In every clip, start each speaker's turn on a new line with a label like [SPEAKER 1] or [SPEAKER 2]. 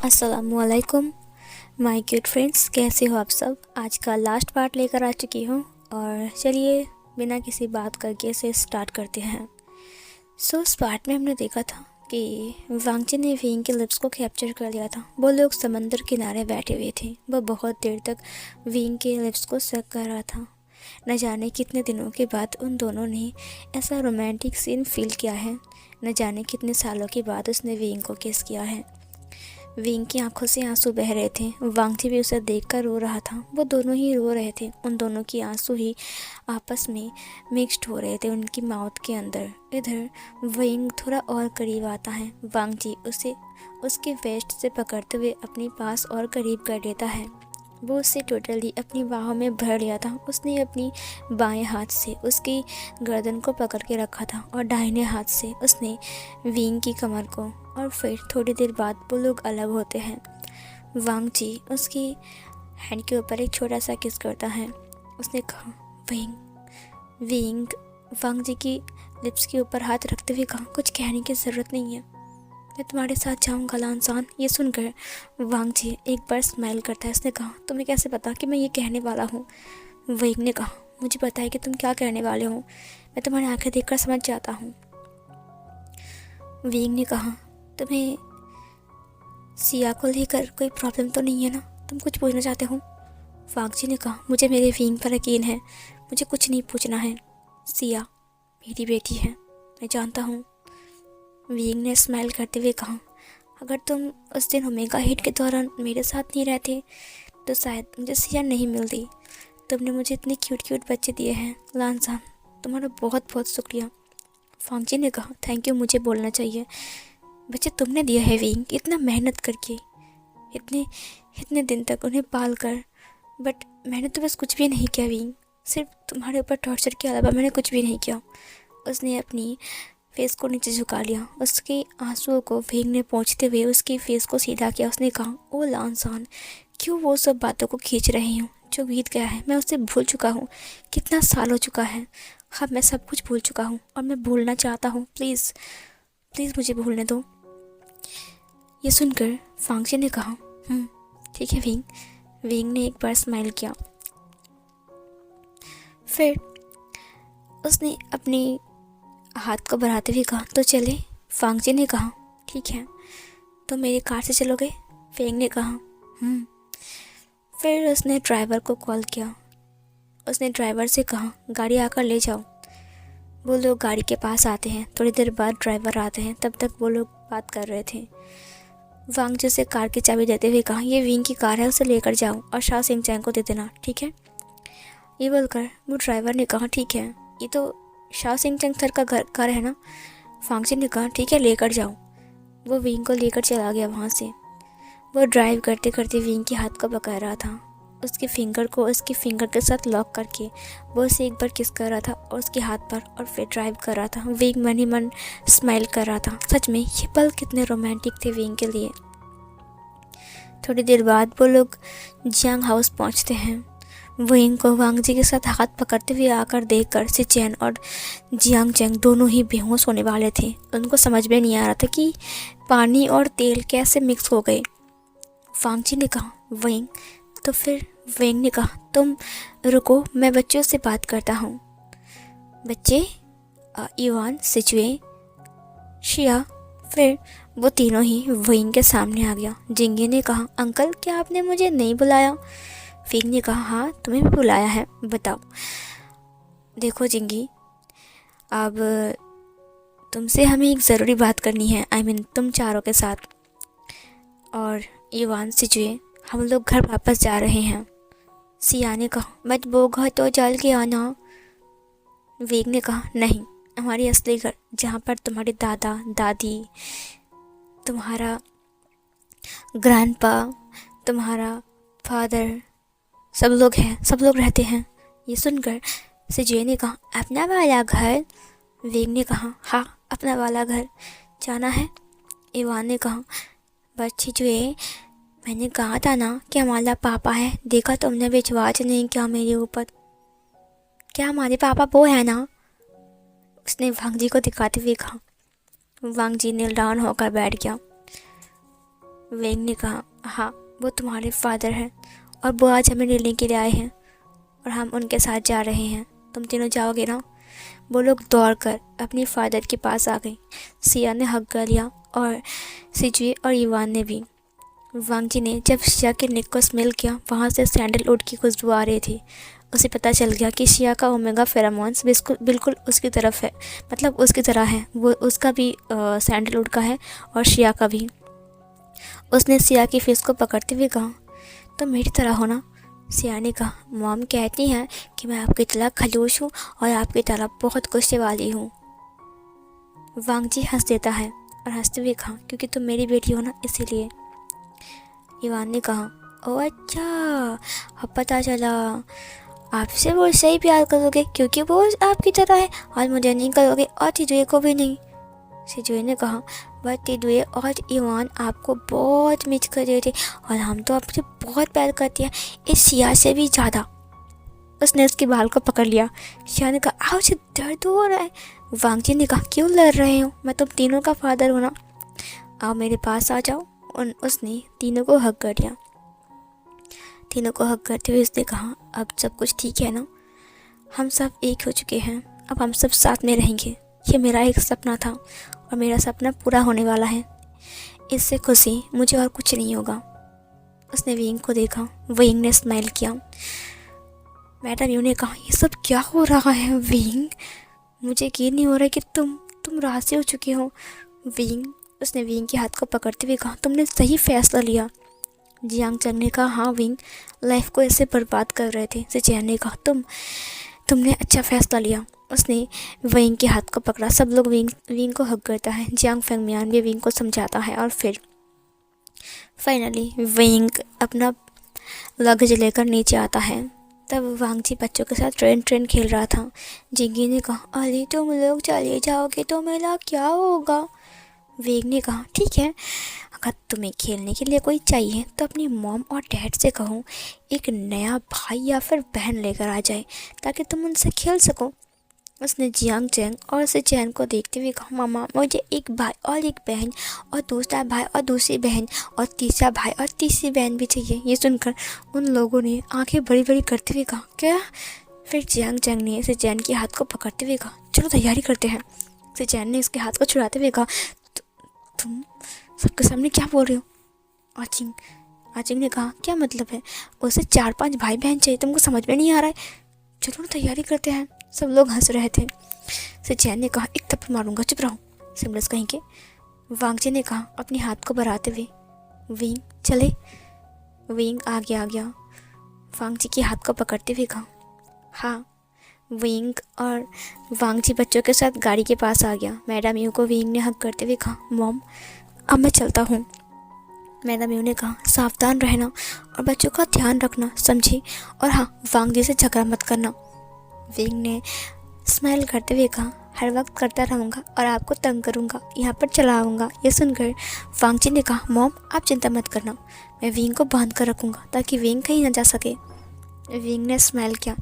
[SPEAKER 1] अस्सलामुअलैकुम my cute friends, कैसे हो आप सब। आज का लास्ट पार्ट लेकर आ चुकी हूँ और चलिए बिना किसी बात करके इसे स्टार्ट करते हैं। इस पार्ट में हमने देखा था कि वांगची ने विंग के लिप्स को कैप्चर कर लिया था। वो लोग समंदर किनारे बैठे हुए थे। वह बहुत देर तक विंग के लिप्स को सक कर रहा था। न जाने कितने दिनों के बाद उन दोनों ने ऐसा रोमांटिक सीन फील किया है। न जाने कितने सालों के बाद उसने विंग को किस किया है। विंग की आंखों से आंसू बह रहे थे। वांगची भी उसे देखकर रो रहा था। वो दोनों ही रो रहे थे। उन दोनों की आंसू ही आपस में मिक्स्ड हो रहे थे उनकी माउथ के अंदर। इधर विंग थोड़ा और करीब आता है। वांगची उसे उसके वेस्ट से पकड़ते हुए अपने पास और करीब कर लेता है। वो उससे टोटली अपनी बाहों में भर लिया था। उसने अपनी बाएं हाथ से उसकी गर्दन को पकड़ के रखा था और दाहिने हाथ से उसने विंग की कमर को। और फिर थोड़ी देर बाद वो लोग अलग होते हैं। वांगची उसकी हैंड के ऊपर एक छोटा सा किस करता है। उसने कहा विंग विंग। वांगची की लिप्स के ऊपर हाथ रखते हुए कहा, कुछ कहने की ज़रूरत नहीं है, मैं तुम्हारे साथ जाऊंगा लानसान। ये सुनकर वांगची एक बार स्माइल करता है। उसने कहा, तुम्हें कैसे पता कि मैं ये कहने वाला हूँ। विंग ने कहा, मुझे पता है कि तुम क्या कहने वाले हो, मैं तुम्हारी आंखें देखकर समझ जाता हूँ। विंग ने कहा, तुम्हें सिया को लेकर कोई प्रॉब्लम तो नहीं है ना, तुम कुछ पूछना चाहते हो। वांगची ने कहा, मुझे मेरे विंग पर यकीन है, मुझे कुछ नहीं पूछना है। सिया मेरी बेटी है, मैं जानता हूँ। विंग ने स्माइल करते हुए कहा, अगर तुम उस दिन ओमेगा हिट के दौरान मेरे साथ नहीं रहते तो शायद मुझे सिया नहीं मिलती। तुमने मुझे इतने क्यूट क्यूट बच्चे दिए हैं लानसान, तुम्हारा बहुत बहुत शुक्रिया। वांगची ने कहा, थैंक यू मुझे बोलना चाहिए, बच्चे तुमने दिया है विंग, इतना मेहनत करके, इतने इतने दिन तक उन्हें पाल कर। बट मैंने तो बस कुछ भी नहीं किया विंग, सिर्फ तुम्हारे ऊपर टॉर्चर के अलावा मैंने कुछ भी नहीं किया। उसने अपनी फेस को नीचे झुका लिया। उसके आंसुओं को विंग ने पोंछते हुए उसकी फेस को सीधा किया। उसने कहा, ओ लानसान, क्यों वो सब बातों को खींच रही हूँ जो बीत गया है। मैं उसे भूल चुका हूँ, कितना साल हो चुका है। हाँ, मैं सब कुछ भूल चुका हूँ और मैं भूलना चाहता हूँ। प्लीज़ प्लीज़ मुझे भूलने दो। ये सुनकर वांगची ने कहा, ठीक है विंग। विंग ने एक बार स्माइल किया। फिर उसने अपनी हाथ को बढ़ाते हुए कहा, तो चले। वांगची ने कहा, ठीक है, तो मेरी कार से चलोगे। विंग ने कहा, फिर उसने ड्राइवर को कॉल किया। उसने ड्राइवर से कहा, गाड़ी आकर ले जाओ। वो लोग गाड़ी के पास आते हैं। थोड़ी देर बाद ड्राइवर आते हैं। तब तक वो लोग बात कर रहे थे। वांगची से कार की चाबी देते हुए कहा, ये विंग की कार है, उसे लेकर जाओ और शाह सिंह चैंग को दे देना, ठीक है। ये बोलकर वो ड्राइवर ने कहा, ठीक है, ये तो शाह सिंह चैंग सर का घर है ना। वांगची ने कहा, ठीक है, लेकर जाओ। वो विंग को लेकर चला गया वहाँ से। वो ड्राइव करते करते विंग के हाथ को पकड़ रहा था। उसके फिंगर को उसके फिंगर के साथ लॉक करके वो उसे एक बार किस कर रहा था और उसके हाथ पर, और फिर ड्राइव कर रहा था। विंग मन ही मन स्माइल कर रहा था। सच में ये पल कितने रोमांटिक थे विंग के लिए। थोड़ी देर बाद वो लोग जियांग हाउस पहुंचते हैं। विंग को वांगची के साथ हाथ पकड़ते हुए आकर देखकर सिचेन और जियांग चैंग दोनों ही बेहोश होने वाले थे। उनको समझ में नहीं आ रहा था कि पानी और तेल कैसे मिक्स हो गए। वांगची ने कहा, विंग। तो फिर विंग ने कहा, तुम रुको, मैं बच्चों से बात करता हूँ। बच्चे, इवान, सिचुए, शिया। फिर वो तीनों ही विंग के सामने आ गया। जिंगी ने कहा, अंकल क्या आपने मुझे नहीं बुलाया। विंग ने कहा, हाँ तुम्हें भी बुलाया है, बताओ। देखो जिंगी, अब तुमसे हमें एक ज़रूरी बात करनी है। तुम चारों के साथ। और इवान, सिचुए, हम लोग घर वापस जा रहे हैं। सिया ने कहा, मत वो घर तो जल गया ना। विंग ने कहा, नहीं, हमारी असली घर, जहाँ पर तुम्हारे दादा दादी, तुम्हारा ग्रैंडपा, तुम्हारा फादर, सब लोग हैं, सब लोग रहते हैं। ये सुनकर सिजुए ने कहा, अपना वाला घर। विंग ने कहा, हाँ अपना वाला घर जाना है। इवान ने कहा, बस सिजुए, मैंने कहा था ना कि हमारा पापा है, देखा तुमने विश्वास नहीं किया मेरे ऊपर। क्या हमारे पापा वो है ना। उसने वांगजी को दिखाते हुए कहा। वांगजी नील डाउन होकर बैठ गया। वेंग ने कहा, हाँ वो तुम्हारे फादर हैं और वो आज हमें लेने के लिए आए हैं और हम उनके साथ जा रहे हैं। तुम तीनों जाओगे ना? वो लोग दौड़कर अपने फादर के पास आ गए। सिया ने हक कर लिया और सिजुए और इवान ने भी। वांग जी ने जब शिया के नेक को स्मेल किया, वहाँ से सैंडलवुड की खुशबू आ रही थी। उसे पता चल गया कि शिया का ओमेगा फेरामोन्स बिल्कुल उसकी तरफ है, मतलब उसकी तरह है। वो उसका भी सैंडलवुड का है और शिया का भी। उसने सिया की फेस को पकड़ते हुए कहा, तो मेरी तरह हो ना? सिया ने कहा, मॉम कहती हैं कि मैं आपकी तरह खलूस हूँ और आपकी तरह बहुत गुस्से वाली हूँ। वांग जी हंस देता है और हंसते हुए कहा, क्योंकि तुम मेरी बेटी हो ना, इसीलिए। इवान ने कहा, ओह अच्छा, अब पता चला। आपसे वो सही प्यार करोगे क्योंकि वो आपकी तरह है और मुझे नहीं करोगे और तिजुए को भी नहीं। सिजुए ने कहा, वह तिजुए और इवान आपको बहुत मिस कर रहे थे और हम तो आपसे बहुत प्यार करते हैं, इस सिया से भी ज़्यादा। उसने उसके बाल को पकड़ लिया। सिया ने कहा, आओ, दर्द हो रहा है। वांग जी ने कहा, क्यों लड़ रहे हो? मैं तुम तीनों का फादर हूँ ना, आओ मेरे पास आ जाओ। उसने तीनों को हक कर लिया। तीनों को हक करते हुए उसने कहा, अब सब कुछ ठीक है ना? हम सब एक हो चुके हैं, अब हम सब साथ में रहेंगे। ये मेरा एक सपना था और मेरा सपना पूरा होने वाला है। इससे खुशी मुझे और कुछ नहीं होगा। उसने विंग को देखा। विंग ने स्माइल किया। मैडम यू ने कहा, ये सब क्या हो रहा है विंग? मुझे यकीन नहीं हो रहा कि तुम राजी हो चुके हो विंग। उसने विंग के हाथ को पकड़ते हुए कहा, तुमने सही फैसला लिया। जियांग चंग ने कहा, हाँ विंग, लाइफ को ऐसे बर्बाद कर रहे थे। सिचैन ने कहा, तुमने अच्छा फैसला लिया। उसने विंग के हाथ को पकड़ा। सब लोग विंग को हक करता है। जियांग फेंगमियान भी विंग को समझाता है और फिर फाइनली विंग अपना लगेज लेकर नीचे आता है। तब वांग जी बच्चों के साथ ट्रेन खेल रहा था। जिंगी ने कहा, अरे तुम लोग चले जाओगे तो मेरा क्या होगा? वेग ने कहा, ठीक है, अगर तुम्हें खेलने के लिए कोई चाहिए तो अपनी मॉम और डैड से कहो एक नया भाई या फिर बहन लेकर आ जाए ताकि तुम उनसे खेल सको। उसने जियांग चैंग और सिचैन को देखते हुए कहा, मामा मुझे एक भाई और एक बहन और दूसरा भाई और दूसरी बहन और तीसरा भाई और तीसरी बहन भी चाहिए। ये सुनकर उन लोगों ने आंखें बड़ी बड़ी करते हुए कहा, क्या? फिर जियांग चैंग ने सिचैन के हाथ को पकड़ते हुए कहा, चलो तैयारी करते हैं। सिचैन ने उसके हाथ को छुड़ाते हुए कहा, तुम सबके सामने क्या बोल रहे हो? आचिंग ने कहा, क्या मतलब है? उसे 4-5 भाई बहन चाहिए, तुमको समझ में नहीं आ रहा है? चलो ना तैयारी करते हैं। सब लोग हंस रहे थे। सिचैन ने कहा, एक थप्पड़ मारूंगा, चुप रहो सिमरस कहीं के। वांग जी ने कहा अपने हाथ को बढ़ाते हुए, विंग चले। विंग आ गया। वांग जी के हाथ को पकड़ते हुए कहा, हाँ। विंग और वांग जी बच्चों के साथ गाड़ी के पास आ गया। मैडम यू को विंग ने हक करते हुए कहा, मॉम अब मैं चलता हूँ। मैडम यू ने कहा, सावधान रहना और बच्चों का ध्यान रखना, समझी? और हाँ, वांग जी से झगड़ा मत करना। विंग ने स्माइल करते हुए कहा, हर वक्त करता रहूँगा और आपको तंग करूँगा, यहाँ पर चलाऊँगा। ये सुनकर वांग जी ने कहा, मॉम आप चिंता मत करना, मैं विंग को बांध कर रखूँगा ताकि विंग कहीं ना जा सके। विंग ने स्माइल किया।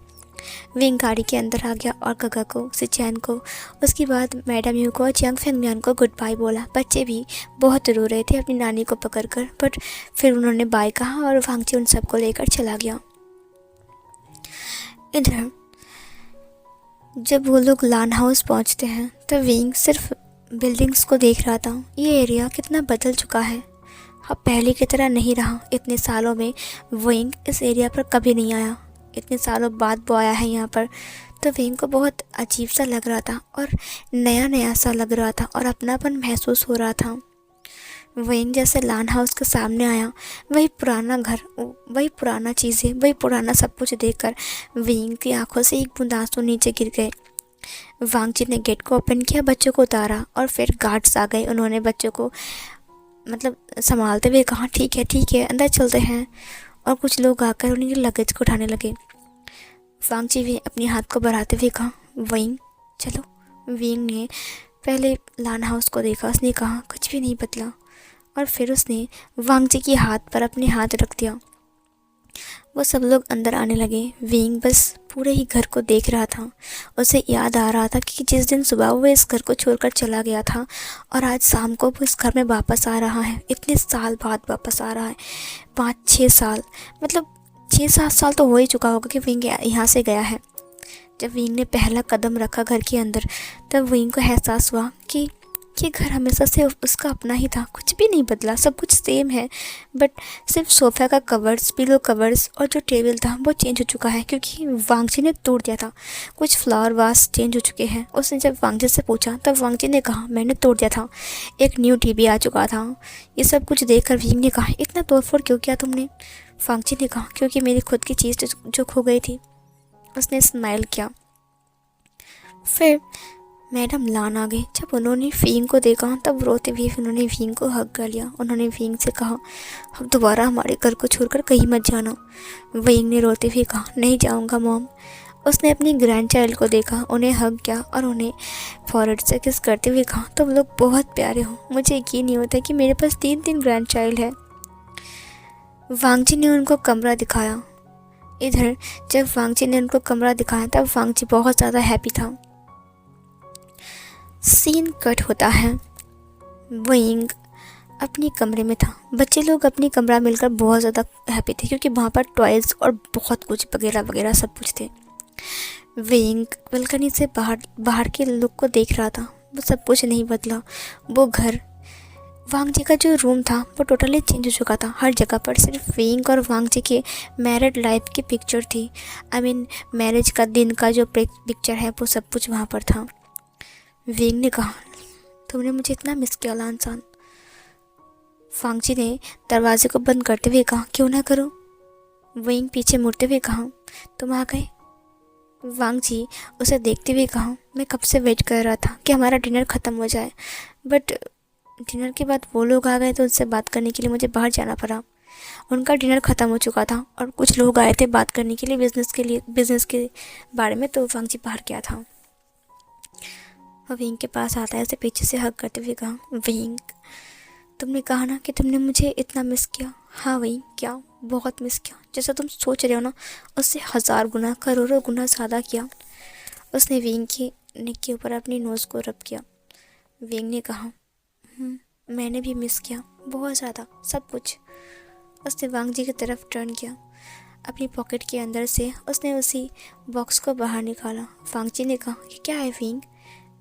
[SPEAKER 1] विंग गाड़ी के अंदर आ गया और गगा को, सिचैन को, उसके बाद मैडम यू को और जियांग फेंगमियान को गुड बाय बोला। बच्चे भी बहुत रो रहे थे अपनी नानी को पकड़कर, बट फिर उन्होंने बाय कहा और वांग जी उन सबको लेकर चला गया। इधर जब वो लोग लान हाउस पहुंचते हैं तो विंग सिर्फ बिल्डिंग्स को देख रहा था। ये एरिया कितना बदल चुका है, अब पहले की तरह नहीं रहा। इतने सालों में विंग इस एरिया पर कभी नहीं आया, इतने सालों बाद वो आया है यहाँ पर, तो विंग को बहुत अजीब सा लग रहा था और नया सा लग रहा था और अपनापन महसूस हो रहा था। विंग जैसे लान हाउस के सामने आया, वही पुराना घर, वही पुराना चीज़ें, वही पुराना सब कुछ देखकर विंग की आंखों से एक बूंद आंसू नीचे गिर गए। वांग जी ने गेट को ओपन किया, बच्चों को उतारा और फिर गार्ड्स आ गए। उन्होंने बच्चों को मतलब संभालते हुए कहा, ठीक है अंदर चलते हैं। और कुछ लोग आकर उन्हें लगेज को उठाने लगे। वांग जी भी अपने हाथ को बढ़ाते हुए कहा, विंग चलो। विंग ने पहले लान हाउस को देखा, उसने कहा कुछ भी नहीं बदला और फिर उसने वांग जी के हाथ पर अपने हाथ रख दिया। वो सब लोग अंदर आने लगे। विंग बस पूरे ही घर को देख रहा था। उसे याद आ रहा था कि जिस दिन सुबह वो इस घर को छोड़कर चला गया था और आज शाम को वो इस घर में वापस आ रहा है। इतने साल बाद वापस आ रहा है, 5-6 साल, मतलब 6-7 साल तो हो ही चुका होगा कि विंग यहाँ से गया है। जब विंग ने पहला कदम रखा घर के अंदर, तब विंग को एहसास हुआ कि ये घर हमेशा से उसका अपना ही था, कुछ भी नहीं बदला, सब कुछ सेम है। बट सिर्फ सोफ़ा का कवर्स, पिलो कवर्स और जो टेबल था वो चेंज हो चुका है, क्योंकि वांगजी ने तोड़ दिया था। कुछ फ्लावर वास चेंज हो चुके हैं। उसने जब वांगजी से पूछा तब वांगजी ने कहा, मैंने तोड़ दिया था, एक न्यू टीवी आ चुका था। ये सब कुछ देखकर विंग ने कहा, इतना तोड़फोड़ क्यों किया तुमने? वांगजी ने कहा, क्योंकि मेरी खुद की चीज़ जो खो गई थी। उसने स्माइल किया। फिर मैडम लान आ गई। जब उन्होंने वींग को देखा तब रोते हुए उन्होंने वींग को हग कर लिया। उन्होंने वींग से कहा, अब दोबारा हमारे घर को छोड़कर कहीं मत जाना। वींग ने रोते हुए कहा, नहीं जाऊंगा मॉम। उसने अपनी ग्रैंड चाइल्ड को देखा, उन्हें हग किया और उन्हें फॉरवर्ड से किस करते हुए कहा, तुम लोग बहुत प्यारे हो, मुझे यकीन नहीं होता कि मेरे पास 3 ग्रैंड चाइल्ड है। वांगजी ने उनको कमरा दिखाया। इधर जब वांगजी ने उनको कमरा दिखाया तब वांगजी बहुत ज़्यादा हैप्पी था। सीन कट होता है। विंग अपने कमरे में था। बच्चे लोग अपनी कमरा मिलकर बहुत ज़्यादा हैप्पी थे, क्योंकि वहाँ पर टॉयज़ और बहुत कुछ वगैरह वगैरह सब कुछ थे। विंग बालकनी से बाहर के लुक को देख रहा था। वो सब कुछ नहीं बदला। वो घर, वांगजी का जो रूम था वो टोटली चेंज हो चुका था। हर जगह पर सिर्फ विंग और वांगजी के मैरिड लाइफ की पिक्चर थी। मैरिज का दिन का जो पिक्चर है वो सब कुछ वहाँ पर था। विंग ने कहा, तुमने मुझे इतना मिस किया लानसान। वांगजी ने दरवाजे को बंद करते हुए कहा, क्यों ना करूं। विंग पीछे मुड़ते हुए कहा, तुम आ गए। वांगजी उसे देखते हुए कहा, मैं कब से वेट कर रहा था कि हमारा डिनर ख़त्म हो जाए, बट डिनर के बाद वो लोग आ गए तो उनसे बात करने के लिए मुझे बाहर जाना पड़ा। उनका डिनर ख़त्म हो चुका था और कुछ लोग आए थे बात करने के लिए बिज़नेस के बारे में, तो वांगजी बाहर गया था। और विंग के पास आता है, उसे पीछे से हग करते हुए कहा, विंग तुमने कहा ना कि तुमने मुझे इतना मिस किया। हाँ विंग, क्या बहुत मिस किया। जैसा तुम सोच रहे हो ना, उससे 1000 गुना करोड़ों गुना ज़्यादा किया। उसने विंग की नेक के ऊपर अपनी नोज़ को रब किया। विंग ने कहा, मैंने भी मिस किया बहुत ज़्यादा, सब कुछ। उसने वांगजी की तरफ टर्न किया। अपनी पॉकेट के अंदर से उसने उसी बॉक्स को बाहर निकाला। वांगजी ने कहा, ये क्या है विंग?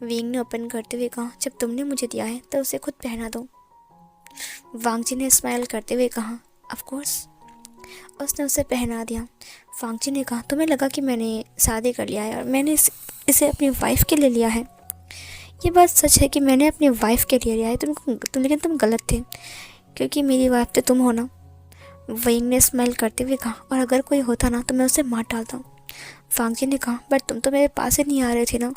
[SPEAKER 1] विंग ने ओपन करते हुए कहा, जब तुमने मुझे दिया है तो उसे खुद पहना दो। वांगजी ने स्माइल करते हुए कहा, ऑफ कोर्स। उसने उसे पहना दिया। वांगजी ने कहा, तुम्हें लगा कि मैंने शादी कर लिया है और मैंने इसे अपनी वाइफ के लिए लिया है। ये बात सच है कि मैंने अपनी वाइफ के लिए लिया है, लेकिन तुम गलत थे, क्योंकि मेरी वाइफ तो तुम हो ना। विंग ने स्माइल करते हुए कहा, और अगर कोई होता ना तो मैं उसे मार डालता। वांगजी ने कहा, बट तुम तो मेरे पास ही नहीं आ रहे थे ना।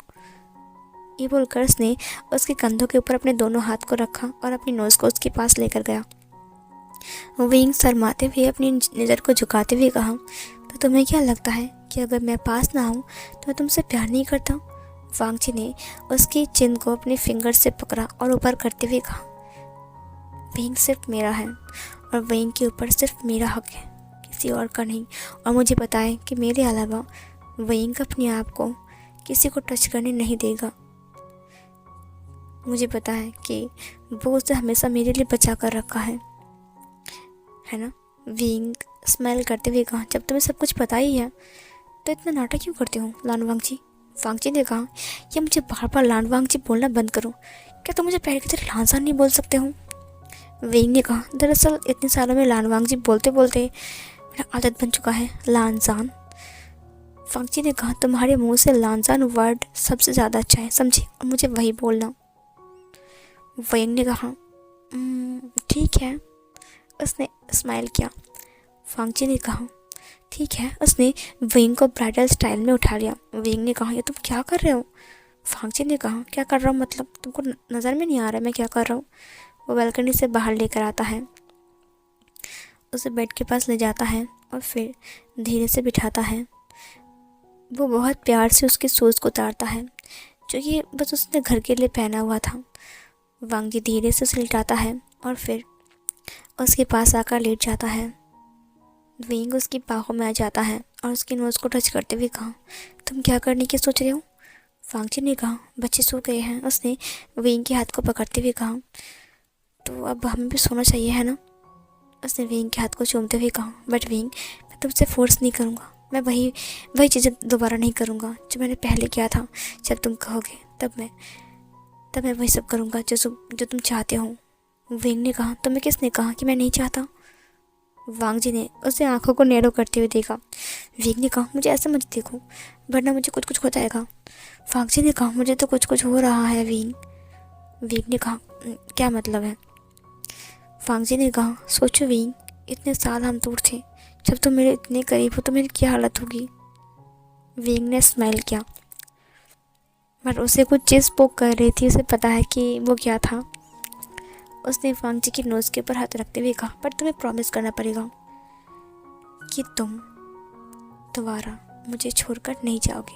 [SPEAKER 1] ये बोलकर उसने उसके कंधों के ऊपर अपने दोनों हाथ को रखा और अपनी नोज़ को उसके पास लेकर गया। विंग शर्माते हुए अपनी नज़र को झुकाते हुए कहा, तो तुम्हें क्या लगता है कि अगर मैं पास ना हूँ तो मैं तुमसे प्यार नहीं करता? वांगजी ने उसकी चिन को अपने फिंगर से पकड़ा और ऊपर करते हुए कहा, विंग सिर्फ मेरा है और विंग के ऊपर सिर्फ मेरा हक है, किसी और का नहीं। और मुझे पता है कि मेरे अलावा विंग अपने आप को किसी को टच करने नहीं देगा। मुझे पता है कि वो उसे हमेशा मेरे लिए बचा कर रखा है ना। विंग स्माइल करते हुए कहा, जब तुम्हें सब कुछ पता ही है तो इतना नाटक क्यों करते हो लान वांगजी? वांगजी ने कहा, या मुझे बार बार लान वांगजी बोलना बंद करो। क्या तुम मुझे पहले की तरह लानसान नहीं बोल सकते हो? विंग ने कहा, दरअसल इतने सालों में लान वांगजी बोलते बोलते मेरा आदत बन चुका है लानसान। वांगजी ने कहा, तुम्हारे मुंह से लानसान वर्ड सबसे ज़्यादा अच्छा है, समझे, और मुझे वही बोलना। विंग ने कहा, ठीक है। उसने स्माइल किया। वांगजी ने कहा, ठीक है। उसने विंग को ब्राइडल स्टाइल में उठा लिया। विंग ने कहा, ये तुम क्या कर रहे हो? वांगजी ने कहा, क्या कर रहा हूँ मतलब? तुमको नज़र में नहीं आ रहा मैं क्या कर रहा हूँ? वो बालकनी से बाहर लेकर आता है, उसे बेड के पास ले जाता है और फिर धीरे से बिठाता है। वो बहुत प्यार से उसके शूज़ को उतारता है, जो कि बस उसने घर के लिए पहना हुआ था। वांगजी धीरे से उसे लिटाता है और फिर उसके पास आकर लेट जाता है। विंग उसकी बाहों में आ जाता है और उसके नोज़ को टच करते हुए कहा, तुम क्या करने की सोच रहे हो? फांगची ने कहा, बच्चे सो गए हैं। उसने विंग के हाथ को पकड़ते हुए कहा, तो अब हमें भी सोना चाहिए है ना? उसने विंग के हाथ को चूमते हुए कहा, बट विंग, मैं तुमसे फोर्स नहीं करूँगा। मैं वही वही चीज़ें दोबारा नहीं करूँगा जो मैंने पहले किया था। जब तुम कहोगे तब मैं वही सब करूँगा जो तुम चाहते हो। विंग ने कहा, तुम्हें किसने कहा कि मैं नहीं चाहता? वांग जी ने उसे आंखों को नैरो करते हुए देखा। विंग ने कहा, मुझे ऐसे मत देखो वरना मुझे कुछ कुछ हो जाएगा। वांग जी ने कहा, मुझे तो कुछ कुछ हो रहा है विंग। विंग ने कहा, क्या मतलब है? वांग जी ने कहा, सोचो विंग, इतने साल हम दूर थे, जब तुम मेरे इतने करीब हो तो मेरी क्या हालत होगी? विंग ने स्माइल किया, पर उसे कुछ चीज़ पोक कर रही थी। उसे पता है कि वो क्या था। उसने वांग जी की नोज़ के ऊपर हाथ रखते हुए कहा, पर तुम्हें प्रॉमिस करना पड़ेगा कि तुम दोबारा मुझे छोड़कर नहीं जाओगे।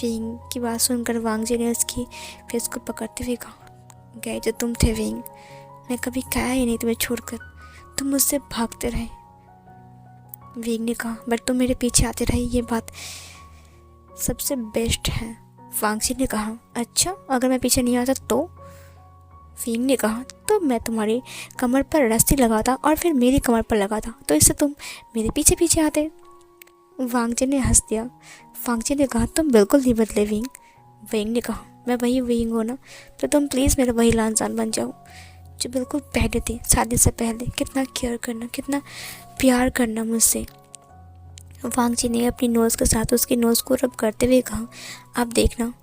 [SPEAKER 1] विंग की बात सुनकर वांग जी ने उसकी फेस को पकड़ते हुए कहा, गए जो तुम थे विंग, मैं कभी खाया ही नहीं तुम्हें छोड़कर, तुम मुझसे भागते रहे। विंग ने कहा, बट तुम मेरे पीछे आते रहे, ये बात सबसे बेस्ट है। वांग जी ने कहा, अच्छा, अगर मैं पीछे नहीं आता तो? विंग ने कहा, तो मैं तुम्हारी कमर पर रस्सी लगाता और फिर मेरी कमर पर लगाता, तो इससे तुम मेरे पीछे पीछे आते। वांग जी ने हंस दिया। वांग जी ने कहा, तुम बिल्कुल नहीं बदले विंग। विंग ने कहा, मैं वही विंग हूँ ना, तो तुम प्लीज़ मेरा वही लांसान बन जाओ जो बिल्कुल पहले थे, शादी से पहले। कितना केयर करना, कितना प्यार करना मुझसे। वांग जी ने अपनी नोज़ के साथ उसकी नोज़ को रब करते हुए कहा, आप देखना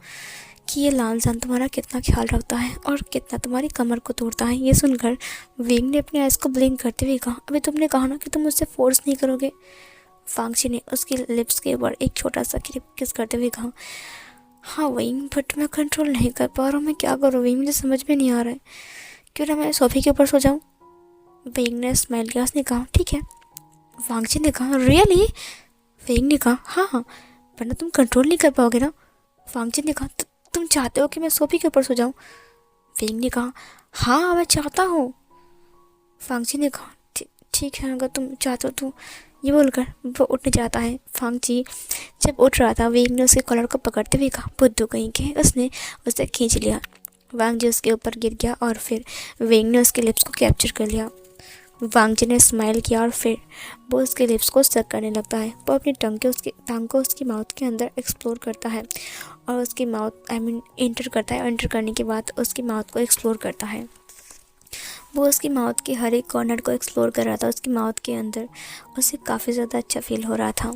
[SPEAKER 1] कि ये लालजान तुम्हारा कितना ख्याल रखता है और कितना तुम्हारी कमर को तोड़ता है। ये सुनकर विंग ने अपने आइज को ब्लिंक करते हुए कहा, अभी तुमने कहा ना कि तुम मुझसे फोर्स नहीं करोगे। वांग जी ने उसकी लिप्स के ऊपर एक छोटा सा किस करते हुए कहा, हाँ विंग, बट मैं कंट्रोल नहीं कर पा रहा हूँ। मैं क्या करूँ विंग, मुझे समझ में नहीं आ रहा है। क्यों ना मैं सोफे के ऊपर सो जाऊँ? विंग ने स्माइल किया। उसने कहा, ठीक है। वांग जी ने कहा, रियली? विंग ने कहा, हाँ, वरना तुम कंट्रोल नहीं कर पाओगे ना। वांग जी ने कहा, तुम चाहते हो कि मैं सोफे के ऊपर सो जाऊँ? विंग ने कहा, हाँ, मैं चाहता हूँ। वांग जी ने कहा, ठीक है, अगर तुम चाहते हो तो। ये बोलकर वो उठने जाता है। वांग जी जब उठ रहा था, विंग ने उसके कॉलर को पकड़ते हुए कहा, बुद्धू कहीं के। उसने उसे खींच लिया। वांग जी उसके ऊपर गिर गया और फिर विंग ने उसके लिप्स को कैप्चर कर लिया। वांग जी ने स्माइल किया और फिर वो उसके लिप्स को सक करने लगता है। वो अपनी टांग को उसकी माउथ के अंदर एक्सप्लोर करता है और उसकी माउथ एंटर करता है। एंटर करने के बाद उसकी माउथ को एक्सप्लोर करता है। वो उसकी माउथ के हर एक कॉर्नर को एक्सप्लोर कर रहा था। उसकी माउथ के अंदर उसे काफ़ी ज़्यादा अच्छा फील हो रहा था।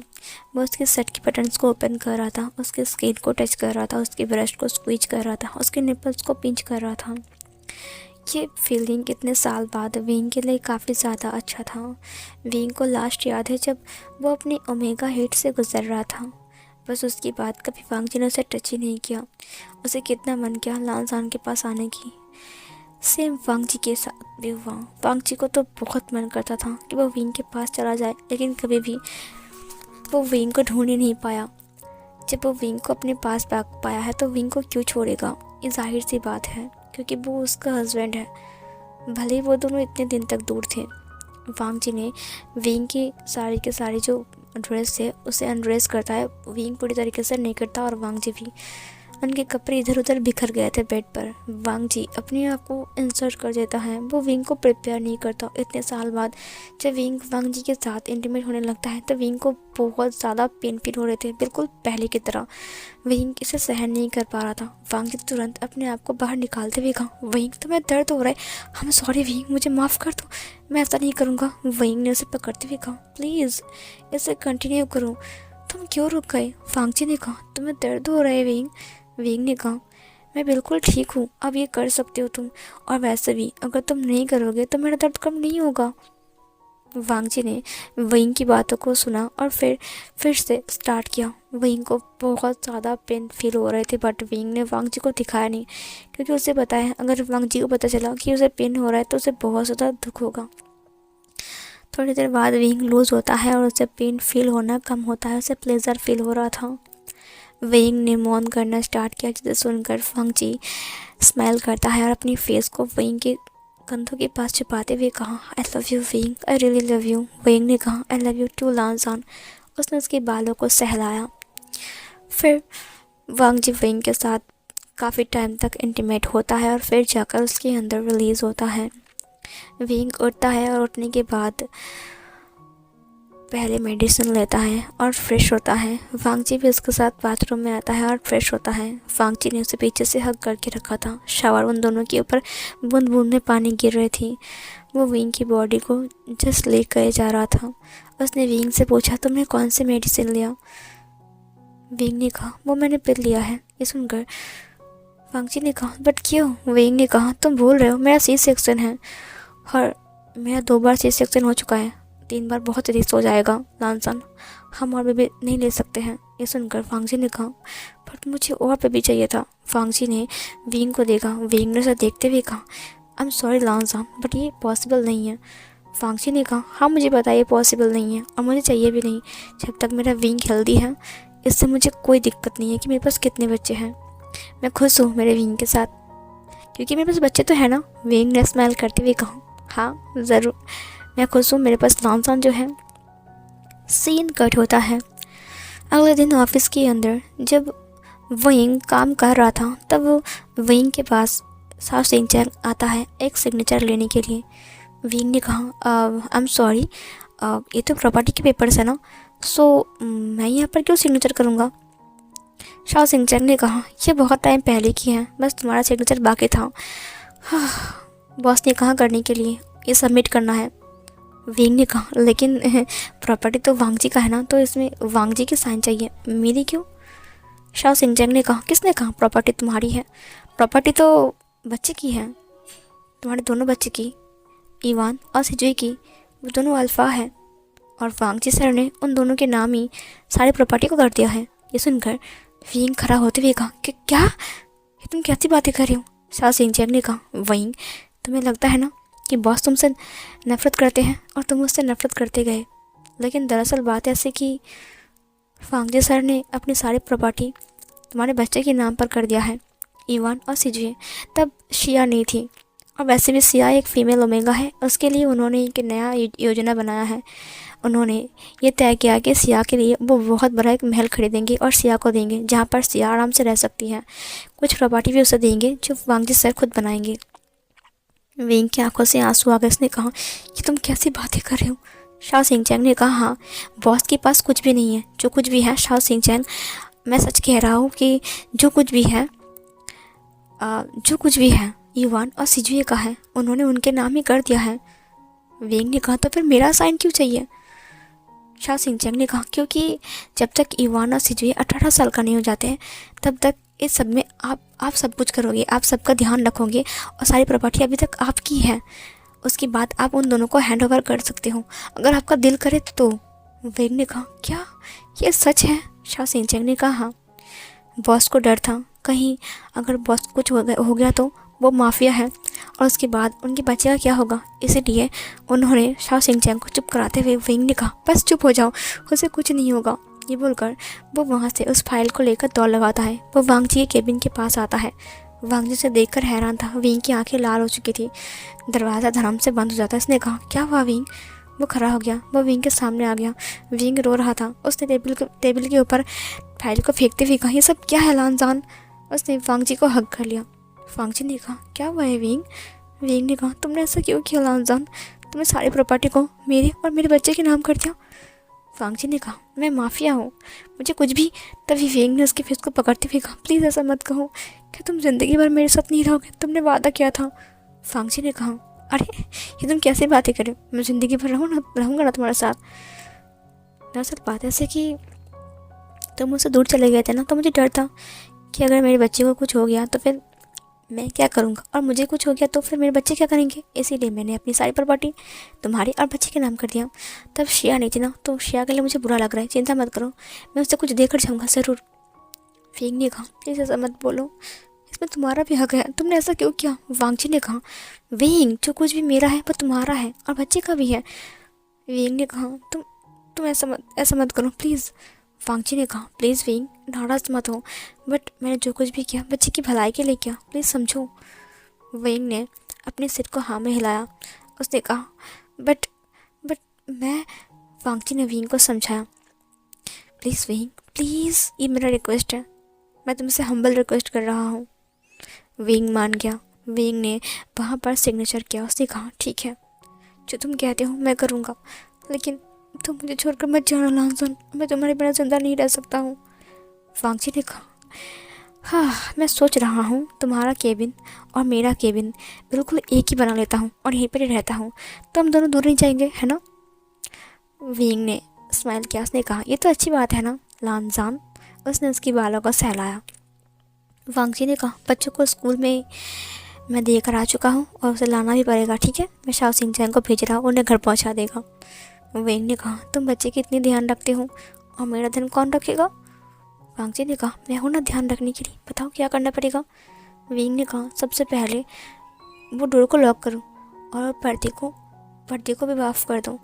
[SPEAKER 1] वो उसके शर्ट के बटन्स को ओपन कर रहा था, उसके स्किन को टच कर रहा था, उसकी ब्रेस्ट को स्क्वीज कर रहा था, उसके निपल्स को पिंच कर रहा था। ये फीलिंग कितने साल बाद विंग के लिए काफ़ी ज़्यादा अच्छा था। विंग को लास्ट याद है जब वो अपने ओमेगा हिट से गुजर रहा था। बस उसकी बात कभी वांग जी ने उसे टच ही नहीं किया। उसे कितना मन किया लालजान के पास आने की। सेम वांग जी के साथ भी हुआ। वांग जी को तो बहुत मन करता था कि वो विंग के पास चला जाए, लेकिन कभी भी वो विंग को ढूंढ ही नहीं पाया। जब वो विंग को अपने पास पाया है तो विंग को क्यों छोड़ेगा? ये जाहिर सी बात है, क्योंकि वो उसका हस्बैंड है। भले ही वो दोनों इतने दिन तक दूर थे। वांग जी ने विंग की सारी के सारी जो ड्रेस है उसे अनड्रेस करता है। विंग पूरी तरीके से नहीं करता और वांग जी भी। उनके कपड़े इधर उधर बिखर गए थे बेड पर। वांग जी अपने आप को इंसर्ट कर देता है। वो विंग को प्रिपेयर नहीं करता। इतने साल बाद जब विंग वांग जी के साथ इंटीमेट होने लगता है तो विंग को बहुत ज़्यादा पेन फील हो रहे थे, बिल्कुल पहले की तरह। विंग इसे सहन नहीं कर पा रहा था। वांग जी तुरंत अपने आप को बाहर निकालते हुए कहा, विंग तुम्हें दर्द हो रहा है, हम सॉरी विंग, मुझे माफ़ कर दो, मैं ऐसा नहीं करूँगा। विंग ने उसे पकड़ते हुए कहा, प्लीज़ इसे कंटिन्यू करो, तुम क्यों रुक गए? वांग जी ने कहा, तुम्हें दर्द हो रहा है विंग? विंग ने कहा, मैं बिल्कुल ठीक हूँ, अब ये कर सकते हो तुम, और वैसे भी अगर तुम नहीं करोगे तो मेरा दर्द कम नहीं होगा। वांग जी ने विंग की बातों को सुना और फिर से स्टार्ट किया। विंग को बहुत ज़्यादा पेन फील हो रहे थे, बट विंग ने वांग जी को दिखाया नहीं, क्योंकि उसे पता है अगर वांग जी को पता चला कि उसे पेन हो रहा है तो उसे बहुत ज़्यादा दुख होगा। थोड़ी देर बाद विंग लूज़ होता है और उसे पेन फील होना कम होता है। उसे प्लेजर फील हो रहा था। विंग ने मौन करना स्टार्ट किया, जिसे सुनकर वांग जी स्माइल करता है और अपनी फेस को विंग के कंधों के पास छुपाते हुए कहा, I love you wing, I really love you. Wing ने कहा, आई लव यू टू लांजान। उसने उसके बालों को सहलाया। फिर वांग जी विंग के साथ काफ़ी टाइम तक इंटीमेट होता है और फिर जाकर उसके अंदर रिलीज़ होता है। विंग उठता है और उठने के बाद पहले मेडिसिन लेता है और फ्रेश होता है। वांग जी भी उसके साथ बाथरूम में आता है और फ्रेश होता है। वांग जी ने उसे पीछे से हग करके रखा था। शावर उन दोनों के ऊपर बूंद बूंद में पानी गिर रही थी। वो विंग की बॉडी को जस्ट ले कर जा रहा था। उसने विंग से पूछा, तुमने कौन सी मेडिसिन लिया? विंग ने कहा, वो मैंने पिल लिया है। ये सुनकर वांग जी ने कहा, बट क्यों? विंग ने कहा, तुम भूल रहे हो मेरा सी सेक्शन है और मेरा 2 बार सी सेक्शन हो चुका है, 3 बार बहुत रिस्क हो जाएगा लांसन, हम और बेबी नहीं ले सकते हैं। ये सुनकर वांग जी ने कहा, बट मुझे और बेबी चाहिए था। वांग जी ने विंग को देखा। विंग ने उसे देखते हुए कहा, आई एम सॉरी लांसन, बट ये पॉसिबल नहीं है। वांग जी ने कहा, हाँ मुझे पता ये पॉसिबल नहीं है और मुझे चाहिए भी नहीं। जब तक मेरा विंग हेल्दी है इससे मुझे कोई दिक्कत नहीं है कि मेरे पास कितने बच्चे हैं। मैं खुश हूँ मेरे विंग के साथ, क्योंकि मेरे पास बच्चे तो है ना। विंग ने स्माइल करते हुए कहा, हाँ ज़रूर, मैं खुश हूँ मेरे पास लांसन जो है। सीन कट होता है। अगले दिन ऑफिस के अंदर जब विंग काम कर रहा था तब विंग के पास शाओ सिंचैन आता है एक सिग्नेचर लेने के लिए। विंग ने कहा, आई एम सॉरी, ये तो प्रॉपर्टी के पेपर्स है ना, सो मैं यहाँ पर क्यों सिग्नेचर करूँगा? शाओ सिंचैन ने कहा, ये बहुत टाइम पहले की है, बस तुम्हारा सिग्नेचर बाकी था। बॉस ने कहा करने के लिए, ये सबमिट करना है। विंग ने कहा, लेकिन प्रॉपर्टी तो वांग जी का है ना, तो इसमें वांग जी की साइन चाहिए, मेरी क्यों? शाओ सिंचैन ने कहा, किसने कहा प्रॉपर्टी तुम्हारी है? प्रॉपर्टी तो बच्चे की है, तुम्हारे दोनों बच्चे की, इवान और सिजुई की। वो दोनों अल्फ़ा है और वांग जी सर ने उन दोनों के नाम ही सारी प्रॉपर्टी को कर दिया है। ये सुनकर विंग खड़ा होते हुए कहा कि क्या, ये तुम कैसी बातें कर रही हो? शाओ सिंचैन ने कहा, विंग तुम्हें लगता है ना कि बॉस तुमसे नफ़रत करते हैं और तुम उससे नफ़रत करते गए, लेकिन दरअसल बात ऐसे कि वांग जी सर ने अपनी सारी प्रॉपर्टी तुम्हारे बच्चे के नाम पर कर दिया है, इवान और सिजुए। तब शिया नहीं थी और वैसे भी सिया एक फ़ीमेल ओमेगा है, उसके लिए उन्होंने एक नया योजना बनाया है। उन्होंने ये तय किया कि सिया के लिए वो बहुत बड़ा एक महल खरीदेंगे और सिया को देंगे, जहाँ पर सिया आराम से रह सकती है। कुछ प्रॉपर्टी भी उसे देंगे जो वांग जी सर खुद बनाएंगे। विंग की आंखों से आंसू आ गए। उसने कहा, कि तुम कैसी बातें कर रहे हो? शाओ सिंचैन ने कहा, हाँ बॉस के पास कुछ भी नहीं है, जो कुछ भी है शाओ सिंचैन, मैं सच कह रहा हूँ कि जो कुछ भी है इवान और सिजुए का है, उन्होंने उनके नाम ही कर दिया है। विंग ने कहा, तो फिर मेरा साइन क्यों चाहिए? शाओ सिंचैन ने कहा, क्योंकि जब तक इवान और सिजुए 18 साल का नहीं हो जाते तब तक इस सब में आप सब कुछ करोगे, आप सबका ध्यान रखोगे और सारी प्रॉपर्टी अभी तक आपकी है। उसके बाद आप उन दोनों को हैंड ओवर कर सकते हो अगर आपका दिल करे तो। विंग ने कहा, क्या ये सच है? शाओ सिंचैन ने कहा, हाँ। बॉस को डर था कहीं अगर बॉस कुछ हो गया तो वो माफिया है और उसके बाद उनके बच्चे का क्या होगा, इसीलिए उन्होंने शाओ सिंचैन को चुप कराते हुए विंग ने कहा, बस चुप हो जाओ, उसे कुछ नहीं होगा। ये बोलकर वो वहाँ से उस फाइल को लेकर दौड़ लगाता है। वो वांग जी के केबिन के पास आता है। वांग जी से देखकर हैरान था। विंग की आंखें लाल हो चुकी थी। दरवाज़ा धड़ाम से बंद हो जाता है। उसने कहा, क्या हुआ विंग? वो खड़ा हो गया। वो विंग के सामने आ गया। विंग रो रहा था। उसने टेबल के ऊपर फाइल को फेंकते हुए कहा, ये सब क्या है लांजान? उसने वांग जी को हग कर लिया। वांग जी ने कहा, क्या हुआ है विंग? विंग ने कहा, तुमने ऐसा क्यों किया लांजान? तुमने सारी प्रॉपर्टी को मेरे और मेरे बच्चे के नाम कर दिया। वांग जी ने कहा, मैं माफिया हूँ, मुझे कुछ भी। तभी विंग ने उसके फेस को पकड़ते हुए कहा, प्लीज़ ऐसा मत कहो, क्या तुम ज़िंदगी भर मेरे साथ नहीं रहोगे? तुमने वादा किया था। वांग जी ने कहा, अरे ये तुम कैसी बातें कर रहे हो? मैं ज़िंदगी भर रहूँगा ना तुम्हारे साथ। दरअसल बात ऐसे कि तुम मुझसे दूर चले गए थे ना, तो मुझे डर था कि अगर मेरे बच्चे को कुछ हो गया तो फिर मैं क्या करूँगा, और मुझे कुछ हो गया तो फिर मेरे बच्चे क्या करेंगे। इसीलिए मैंने अपनी सारी प्रॉपर्टी तुम्हारी और बच्चे के नाम कर दिया। तब शिया नहीं थी ना, तो शिया के लिए मुझे बुरा लग रहा है। चिंता मत करो, मैं उससे कुछ देकर जाऊँगा ज़रूर। विंग ने कहा, प्लीज़ ऐसा मत बोलो, इसमें तुम्हारा भी हक है, तुमने ऐसा क्यों किया? वांग जी ने कहा, विंग जो कुछ भी मेरा है वो तुम्हारा है और बच्चे का भी है। विंग ने कहा, तुम ऐसा मत करो प्लीज़। वांग जी ने कहा, प्लीज़ विंग नाराज़ मत हो, बट मैंने जो कुछ भी किया बच्चे की भलाई के लिए किया, प्लीज़ समझो। विंग ने अपने सिर को हाँ में हिलाया। उसने कहा बट बट मैं। वांगची ने विंग को समझाया, प्लीज़ विंग प्लीज़, ये मेरा रिक्वेस्ट है, मैं तुमसे हम्बल रिक्वेस्ट कर रहा हूँ। विंग मान गया। विंग ने वहाँ पर सिग्नेचर किया। उसने कहा ठीक है, जो तुम कहते हो मैं करूँगा, लेकिन तुम मुझे छोड़कर मत जाना लांसन, मैं तुम्हारे बिना जिंदा नहीं रह सकता हूँ। वांगची ने कहा हाँ, मैं सोच रहा हूँ तुम्हारा केबिन और मेरा केबिन बिल्कुल एक ही बना लेता हूँ और यहीं पर ही रहता हूँ, तो हम दोनों दूर नहीं जाएंगे, है ना। विंग ने स्माइल किया। उसने कहा ये तो अच्छी बात है ना लांजान। उसने उसकी बालों को सहलाया। वांगची ने कहा बच्चों को स्कूल में मैं देकर आ चुका हूँ और उसे लाना भी पड़ेगा, ठीक है, मैं शाओ सिंह को भेज रहा हूँ, उन्हें घर पहुँचा देगा। विंग ने कहा तुम बच्चे की इतनी ध्यान रखते हो और मेरा ध्यान कौन रखेगा। वांगची ने कहा मैं हूँ ना ध्यान रखने के लिए, बताओ क्या करना पड़ेगा। विंग ने कहा सबसे पहले वो डोर को लॉक करो और पर्दे को भी माफ़ कर दो,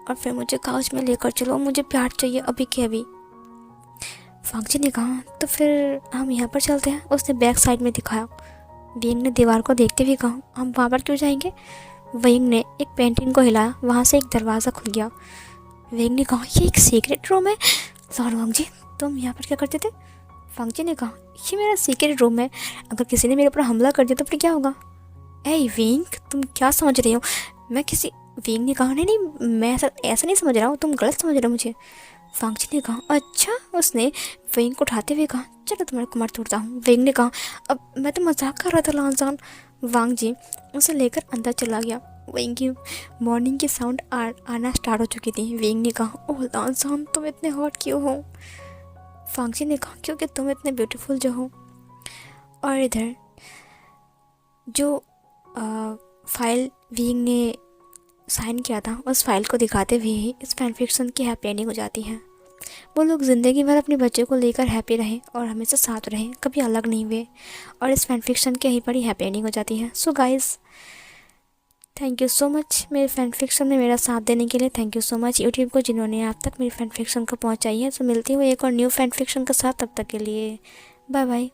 [SPEAKER 1] और फिर मुझे काउच में लेकर चलो, मुझे प्यार चाहिए अभी के अभी। वांगची ने कहा तो फिर हम यहाँ पर चलते हैं। उसने बैक साइड में दिखाया। विंग ने दीवार को देखते हुए कहा हम वहाँ पर क्यों जाएंगे। विंग ने एक पेंटिंग को हिलाया। वहाँ से एक दरवाज़ा खुल गया। विंग ने कहा ये एक सीक्रेट रूम है। लॉर्ड वांगची तुम यहाँ पर क्या करते थे। वांगची ने कहा ये मेरा सीक्रेट रूम है, अगर किसी ने मेरे ऊपर हमला कर दिया तो फिर क्या होगा। ए विंग तुम क्या समझ रहे हो, मैं किसी। विंग ने कहा नहीं नहीं, मैं ऐसा नहीं समझ रहा हूँ, तुम गलत समझ रहे हो मुझे। वांगची ने कहा अच्छा। उसने विंग को उठाते हुए कहा चलो तुम्हारे को मार तोड़ता हूँ। विंग ने कहा अब मैं तो मजाक कर रहा था लांजान। वांगची उसे लेकर अंदर चला गया। विंग की मॉर्निंग की साउंड आना स्टार्ट हो चुकी थी। विंग ने कहा ओह लांजान तुम इतने हॉट क्यों हो। वांगची ने कहा क्योंकि तुम इतने ब्यूटीफुल जो हो। और इधर जो फाइल विंग ने साइन किया था उस फाइल को दिखाते हुए ही इस फैन फिक्शन की हैप्पी एंडिंग हो जाती है। वो लोग ज़िंदगी भर अपने बच्चे को लेकर हैप्पी रहे और हमेशा साथ रहे, कभी अलग नहीं हुए, और इस फैन फिक्शन की यहीं पर ही हैप्पी एंडिंग हो जाती है। So guys thank you so much मेरे फैन फिक्शन में मेरा साथ देने के लिए। Thank you so much YouTube को जिन्होंने आप तक मेरी फैन फिक्शन को पहुँचाई है। सो मिलती हूँ एक और न्यू फैन फिक्शन के साथ, तब तक के लिए बाय बाय।